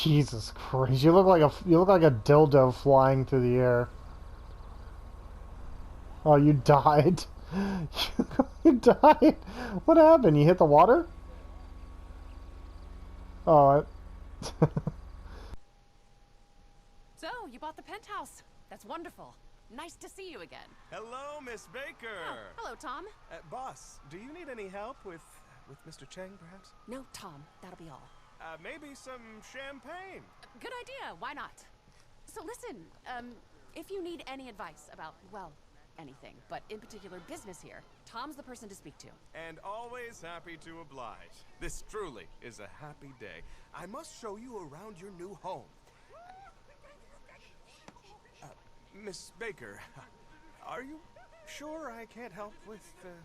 Jesus Christ! You look like a dildo flying through the air. Oh, you died. You died. What happened? You hit the water? Oh. So, you bought the penthouse. That's wonderful. Nice to see you again. Hello, Miss Baker. Oh, hello, Tom. Boss, do you need any help with Mr. Cheng, perhaps? No, Tom. That'll be all. Maybe some champagne. Good idea. Why not? So listen, if you need any advice about, well, anything, but in particular business here, Tom's the person to speak to. And always happy to oblige. This truly is a happy day. I must show you around your new home. Miss Baker, are you sure I can't help with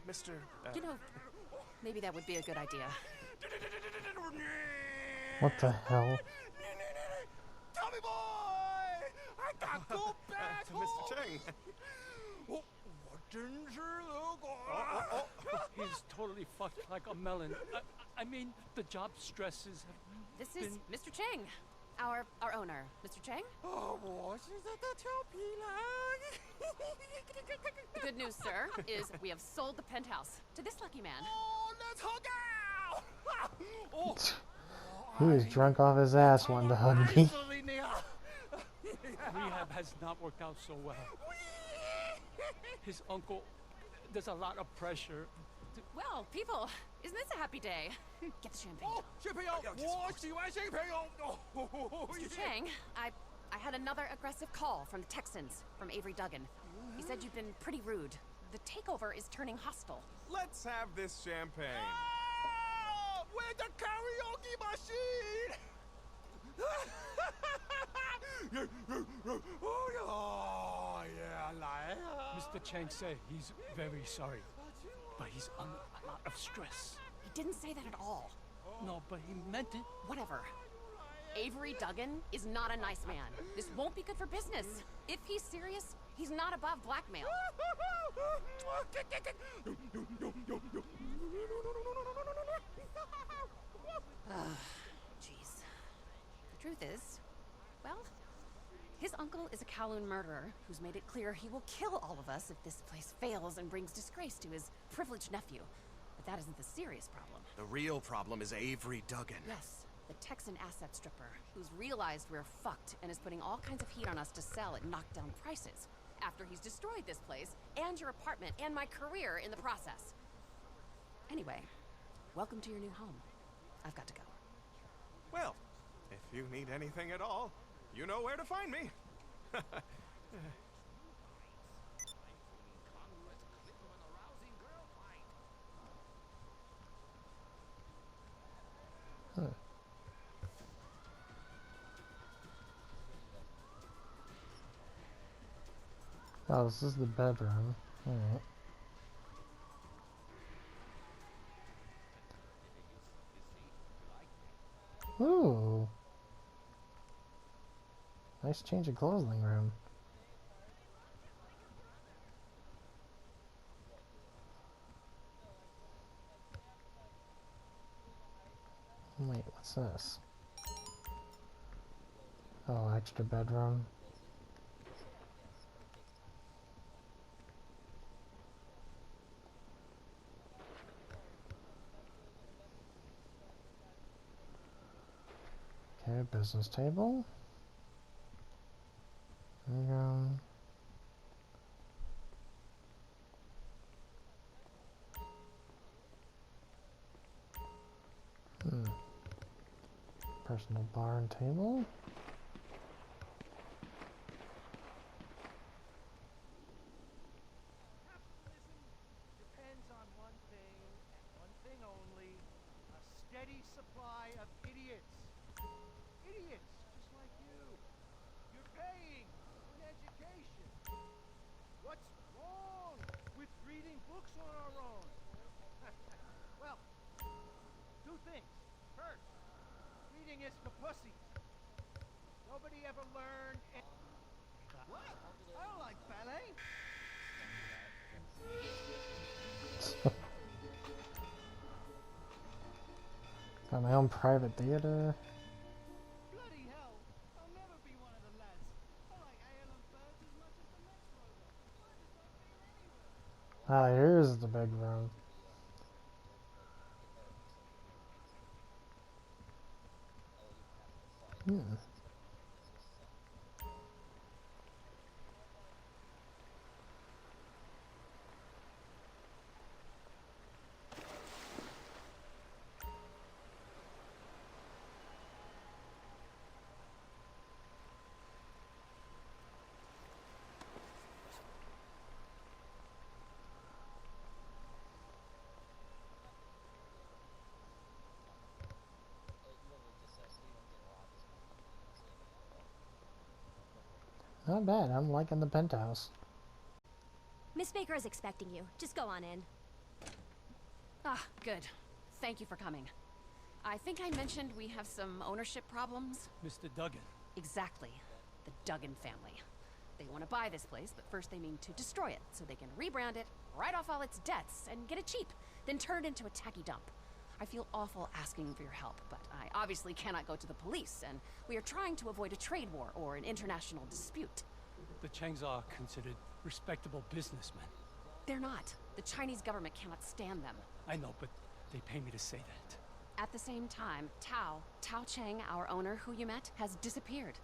Mr. You know, maybe that would be a good idea. What the hell? Tommy boy! I got go back Mr. Cheng. He's totally fucked like a melon. I mean, the job stresses have This is Mr. Cheng, our owner. Mr. Cheng? The good news, sir, is we have sold the penthouse to this lucky man. He was drunk off his ass wanting to hug me. rehab has not worked out so well. His uncle, there's a lot of pressure. Well, people, isn't this a happy day? Get the champagne. Mr. Chang, I had another aggressive call from the Texans, from Avery Duggan. He said you've been pretty rude. The takeover is turning hostile. Let's have this champagne. Where's the karaoke machine? Mr. Chang said he's very sorry, but he's under a lot of stress. He didn't say that at all. No, but he meant it. Whatever. Avery Duggan is not a nice man. This won't be good for business. If he's serious, he's not above blackmail. Jeez. The truth is, well, his uncle is a Kowloon murderer who's made it clear he will kill all of us if this place fails and brings disgrace to his privileged nephew. But that isn't the serious problem. The real problem is Avery Duggan. Yes, the Texan asset stripper, who's realized we're fucked and is putting all kinds of heat on us to sell at knockdown prices, after he's destroyed this place, and your apartment, and my career in the process. Anyway, welcome to your new home. I've got to go. Well, if you need anything at all, you know where to find me. Huh. Oh, this is the bedroom. Alright. Ooh. Nice change of clothing room. Wait, what's this? Oh, extra bedroom. Okay, business table. There we go. Personal bar and table. Depends on one thing and one thing only: a steady supply of idiots. Idiots just like you. You're paying for an education. What's wrong with reading books on our own? Well, two things. First, reading is for pussies. Nobody ever learned. What? I don't like ballet. Got my own private theater. Bloody Ah, here's the big room. Hmm. Not bad. I'm liking the penthouse. Miss Baker is expecting you. Just go on in. Ah, good. Thank you for coming. I think I mentioned we have some ownership problems. Mr. Duggan. Exactly. The Duggan family. They want to buy this place, but first they mean to destroy it, so they can rebrand it, write off all its debts, and get it cheap, then turn it into a tacky dump. I feel awful asking for your help, but I obviously cannot go to the police, and we are trying to avoid a trade war or an international dispute. The Changs are considered respectable businessmen. They're not. The Chinese government cannot stand them. I know, but they pay me to say that. At the same time, Tao Cheng, our owner who you met, has disappeared.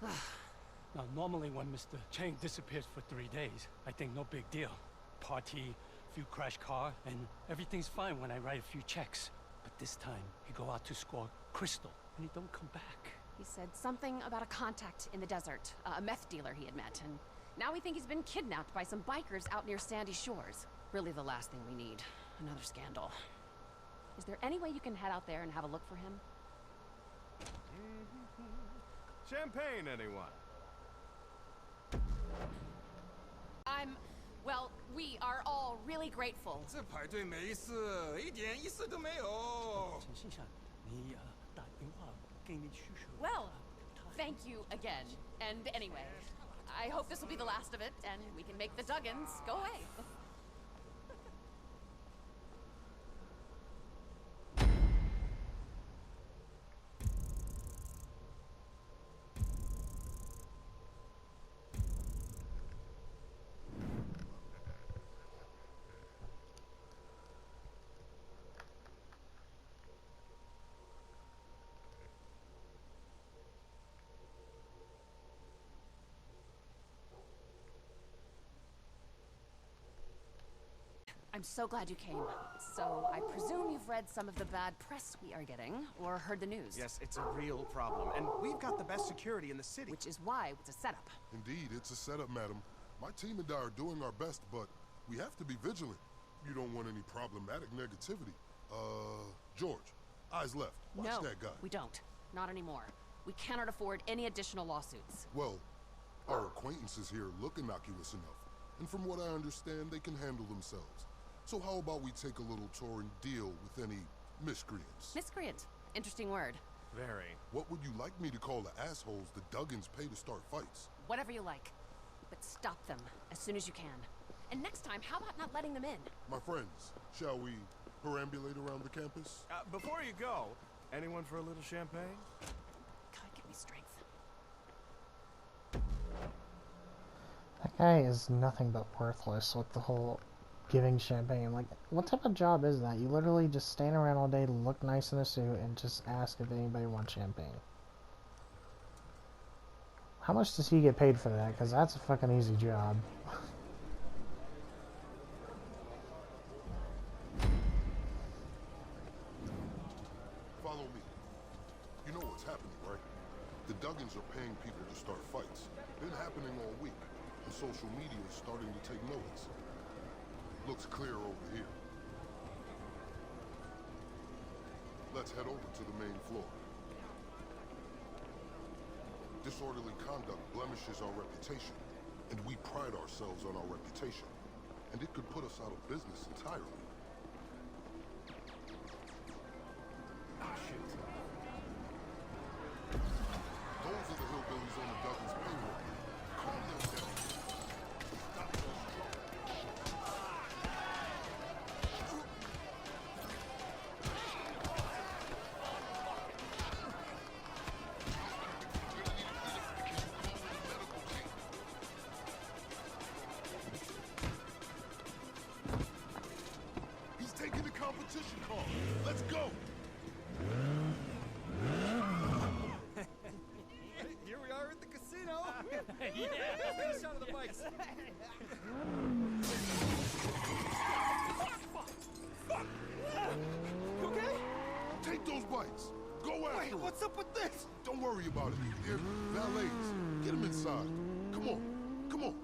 Now, normally when Mr. Chang disappears for 3 days, I think no big deal. Party, few crash car, and everything's fine when I write a few checks. But this time, he go out to score crystal, and he don't come back. He said something about a contact in the desert, a meth dealer he had met, and now we think he's been kidnapped by some bikers out near Sandy Shores. Really the last thing we need. Another scandal. Is there any way you can head out there and have a look for him? Champagne, anyone? Well, we are all really grateful. 这排队没事，一点意思都没有。陈先生，你打电话给你叔叔。 Well, thank you again. And anyway, I hope this will be the last of it, and we can make the Duggans go away. I'm so glad you came. So, I presume you've read some of the bad press we are getting, or heard the news. Yes, it's a real problem, and we've got the best security in the city. Which is why it's a setup. Indeed, it's a setup, madam. My team and I are doing our best, but we have to be vigilant. You don't want any problematic negativity. George, eyes left. Watch No, that guy. we don't. Not anymore. We cannot afford any additional lawsuits. Well, our acquaintances here look innocuous enough, and from what I understand, they can handle themselves. So how about we take a little tour and deal with any miscreants? Miscreant. Interesting word. Very. What would you like me to call the assholes the Duggans pay to start fights? Whatever you like. But stop them as soon as you can. And next time, how about not letting them in? My friends, shall we perambulate around the campus? Before you go, anyone for a little champagne? God, give me strength. That guy is nothing but worthless with the whole giving champagne. Like, what type of job is that? You literally just stand around all day, look nice in a suit, and just ask if anybody wants champagne. How much does he get paid for that? Because that's a fucking easy job. Follow me. You know what's happening, right? The Duggans are paying people to start fights. Been happening all week, and social media is starting to take notice. Looks clear over here. Let's head over to the main floor. Disorderly conduct blemishes our reputation, and we pride ourselves on our reputation. And it could put us out of business entirely. Ah, shoot. Those are the hillbillies on the Duggins payroll. Calm them down. Stop those trouble. They're valets. Get them inside. Come on. Come on.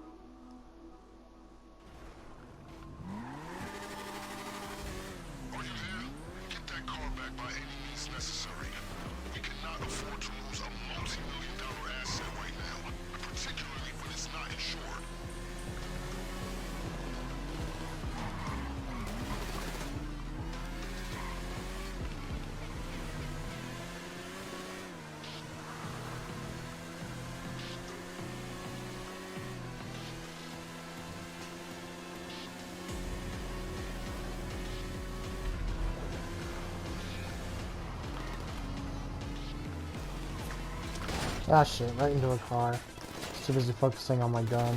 Are you there? Get that car back by any means necessary. We cannot afford to lose a multi-million-dollar asset right now, particularly when it's not insured. Ah shit, right into a car. Too busy focusing on my gun.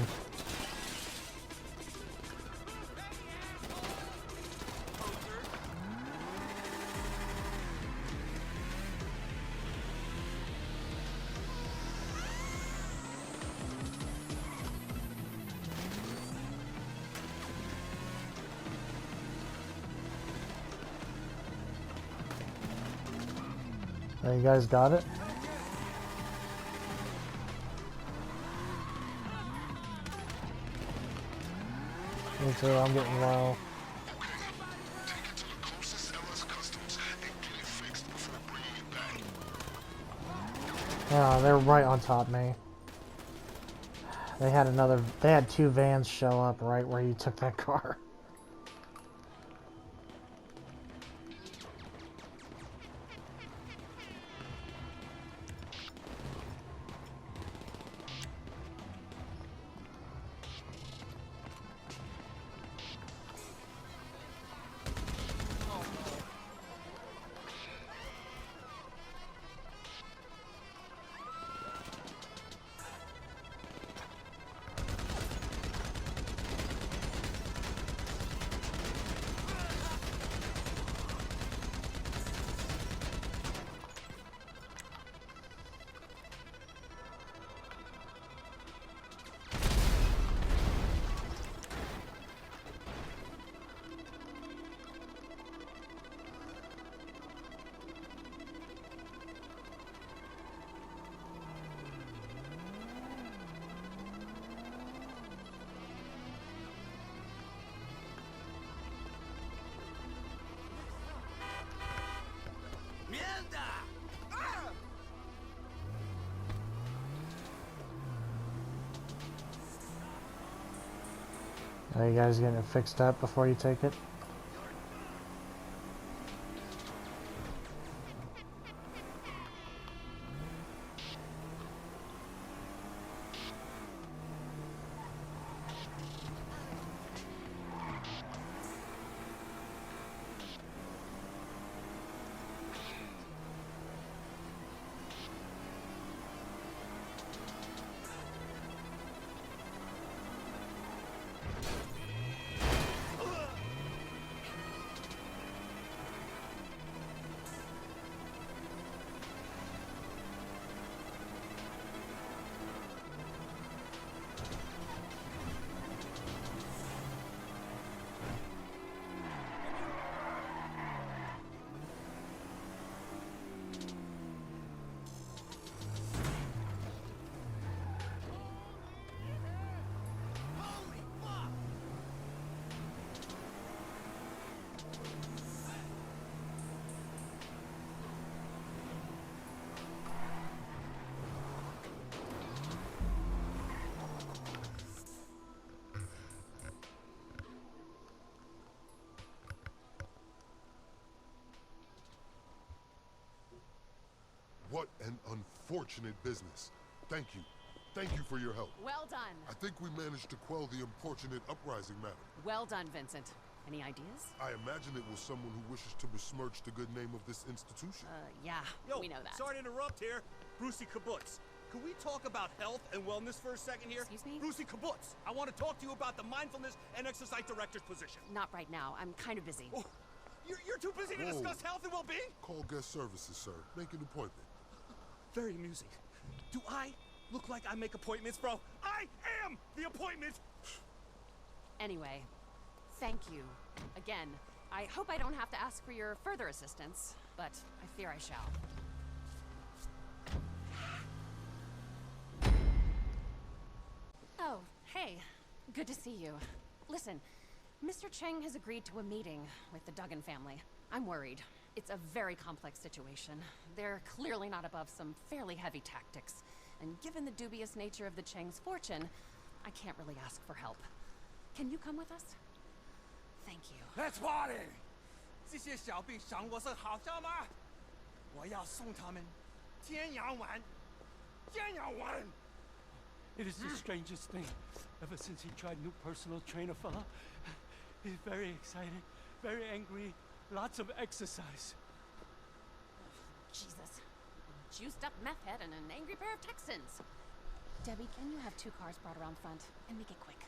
You guys got it? Me too, I'm getting low. Take it to the closest LS Customs and get it fixed before bringing it back. Yeah, they're right on top of me. They had two vans show up right where you took that car. Are you guys getting it fixed up before you take it? What an unfortunate business. Thank you. Thank you for your help. Well done. I think we managed to quell the unfortunate uprising, madam. Well done, Vincent. Any ideas? I imagine it was someone who wishes to besmirch the good name of this institution. Yeah, Yo, we know that. Sorry to interrupt here. Brucey Kibbutz. Can we talk about health and wellness for a second here? Excuse me? Brucey Kibbutz. I want to talk to you about the mindfulness and exercise director's position. Not right now. I'm kind of busy. Oh, you're too busy to discuss health and well-being? Call guest services, sir. Make an appointment. Very amusing. Do I look like I make appointments, bro? I am the appointment! Anyway, thank you. Again, I hope I don't have to ask for your further assistance, but I fear I shall. Good to see you. Listen, Mr. Cheng has agreed to a meeting with the Duggan family. I'm worried. It's a very complex situation. They're clearly not above some fairly heavy tactics. And given the dubious nature of the Cheng's fortune, I can't really ask for help. Can you come with us? Thank you. Let's party！ 这些小兵赏我是好笑吗？我要送他们天阳丸，天阳丸。 It is the strangest thing. Ever since he tried new personal trainer fella, he's very excited, very angry, lots of exercise. Jesus. A juiced up meth head and an angry pair of Texans. Debbie, can you have 2 cars brought around front? And make it quick.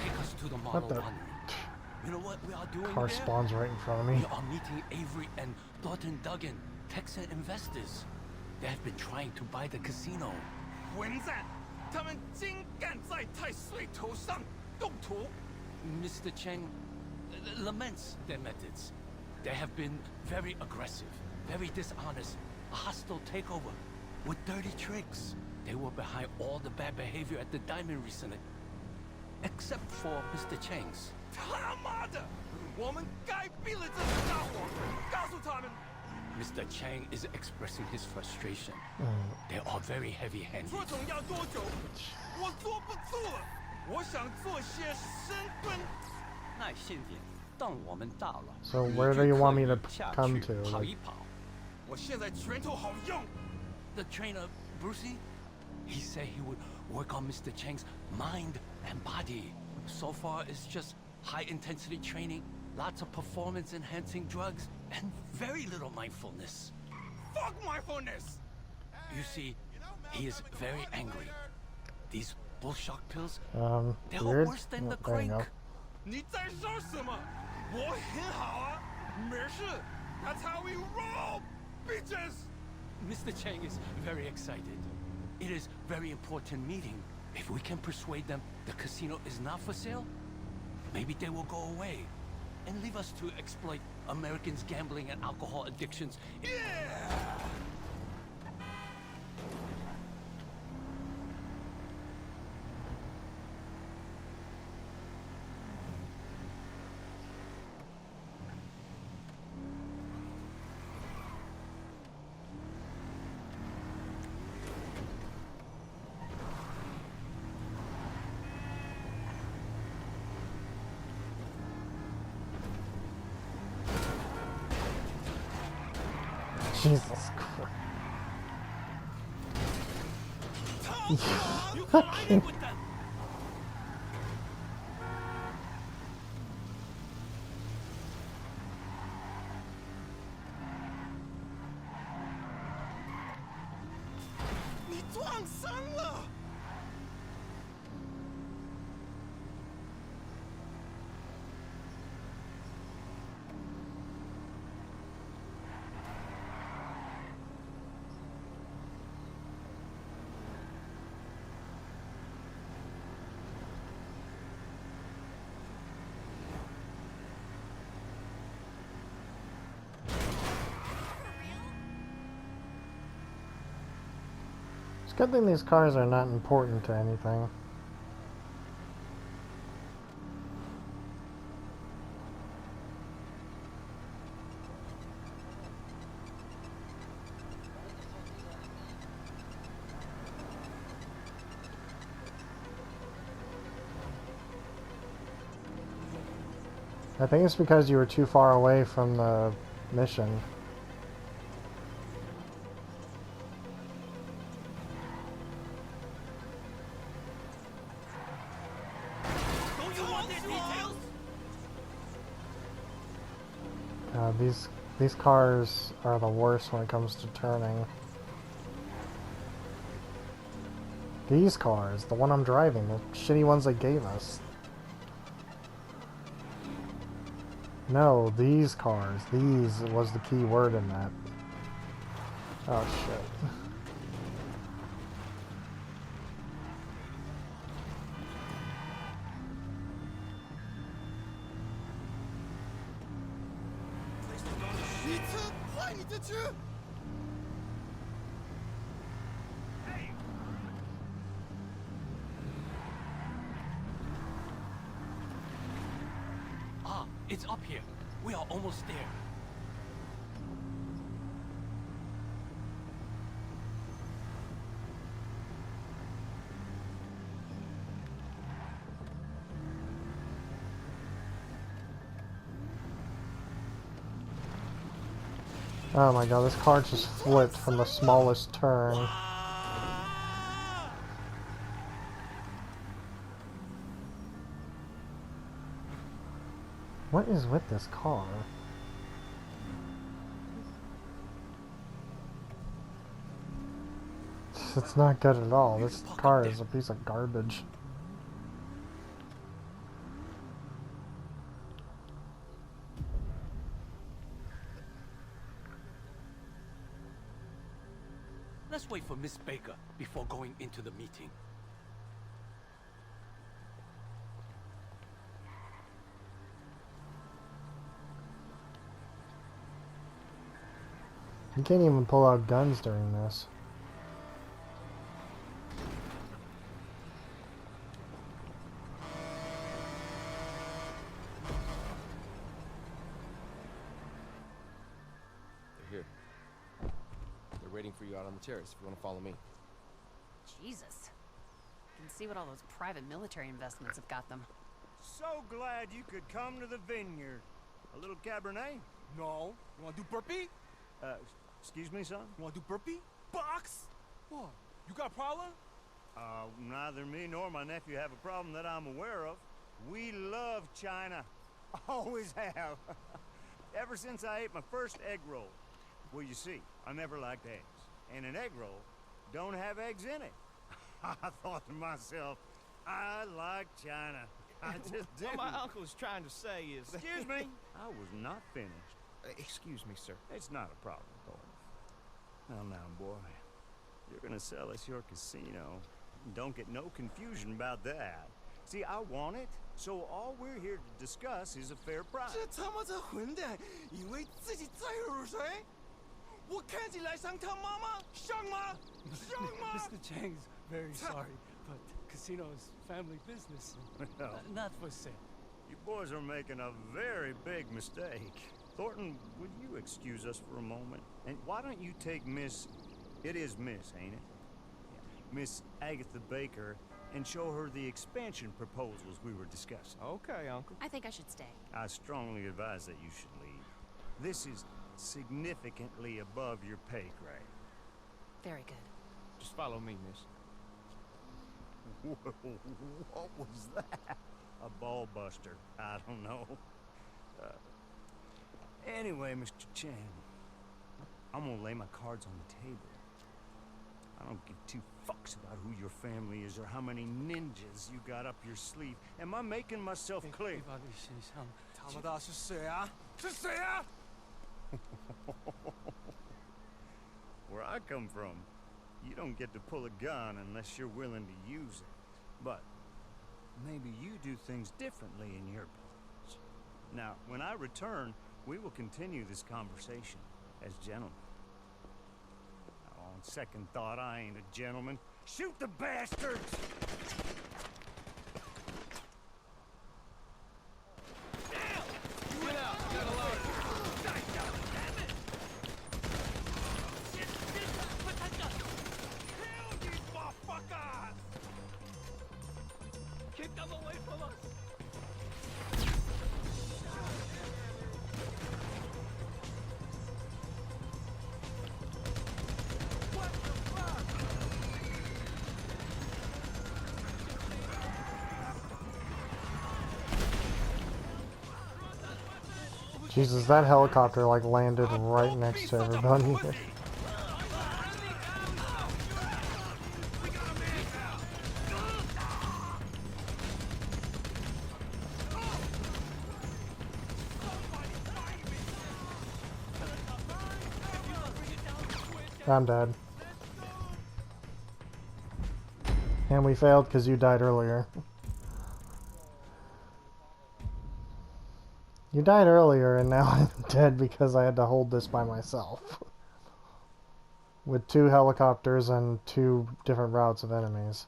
Take us to the What Model the? 1. You know what we are doing Car there? spawns right in front of me. We are meeting Avery and Thornton Duggan, Texan investors. They have been trying to buy the casino. 混蛋！他们竟敢在太岁头上动土！ Mr. Cheng laments their methods. They have been very aggressive, very dishonest, a hostile takeover, with dirty tricks. They were behind all the bad behavior at the Diamond recently, except for Mr. Cheng's. 他妈的！我们该毙了这些家伙！告诉他们， Mr. Cheng is expressing his frustration. They are very heavy-handed. 这种要多久？我坐不住了，我想做些深蹲。耐心点，等我们到了。 So where do you want me to 下去 come to? 跑 Like, 一跑。我现在拳头好用。 The trainer, Brucey, he said he would work on Mr. Cheng's mind and body. So far, it's just high-intensity training, lots of performance-enhancing drugs, and very little mindfulness. Fuck mindfulness！ You see, he is very angry. These bullshock pills, they are weird. worse than the Oh, there you crank. go. 你在说什么？我很好啊，没事。That's how we roll, bitches！ Mr. Cheng is very excited. It is very important meeting. If we can persuade them the casino is not for sale, maybe they will go away and leave us to exploit Americans' gambling and alcohol addictions. Yeah! Jesus Christ. You fucking with them! 你撞伤了！ It's a good thing these cars are not important to anything. I think it's because you were too far away from the mission. Don't you want the details? These cars are the worst when it comes to turning. These cars, the one I'm driving, the shitty ones they gave us. No, these cars. These was the key word in that. Oh shit. Ah, it's up here. We are almost there. Oh my god, this car just flipped from the smallest turn. What is with this car? It's not good at all. This car is a piece of garbage. Let's wait for Miss Baker before going into the meeting. You can't even pull out guns during this. They're here. They're waiting for you out on the terrace if you want to follow me. Jesus. You can see what all those private military investments have got them. So glad you could come to the vineyard. A little Cabernet? No. You wanna do burpee? Excuse me, son? You wanna do burpee? Box? What? You got a problem? Neither me nor my nephew have a problem that I'm aware of. We love China. Always have. Ever since I ate my first egg roll. Well, you see, I never liked eggs. And an egg roll don't have eggs in it. I thought to myself, I like China. I just do. What my uncle is trying to say is... Excuse me. I was not finished. Excuse me, sir. It's not a problem, Thornton. Well, now, boy, you're gonna sell us your casino. Don't get no confusion about that. See, I want it, so all we're here to discuss is a fair price. 这他妈这混蛋，以为自己载入水？我看起来像他妈妈，像吗？像吗？ Mr. Chang's very sorry, but casino is family business. Well. Not for sale. You boys are making a very big mistake. Thornton, would you excuse us for a moment? And why don't you take Miss... It is Miss, ain't it? Yeah. Miss Agatha Baker and show her the expansion proposals we were discussing. Okay, Uncle. I think I should stay. I strongly advise that you should leave. This is significantly above your pay grade. Very good. Just follow me, miss. What was that? A ball buster. I don't know. Anyway, Mr. Chang, I'm gonna lay my cards on the table. I don't give two fucks about who your family is or how many ninjas you got up your sleeve. Am I making myself clear? 他们的是谁啊？是谁啊？ Where I come from, you don't get to pull a gun unless you're willing to use it. But maybe you do things differently in your parts. Now, when I return, we will continue this conversation as gentlemen. On second thought, I ain't a gentleman. Shoot the bastards! Keep them away from us! Jesus, that helicopter like landed right next to everybody. I'm dead. And we failed because you died earlier. You died earlier and now I'm dead because I had to hold this by myself. With 2 helicopters and 2 different routes of enemies.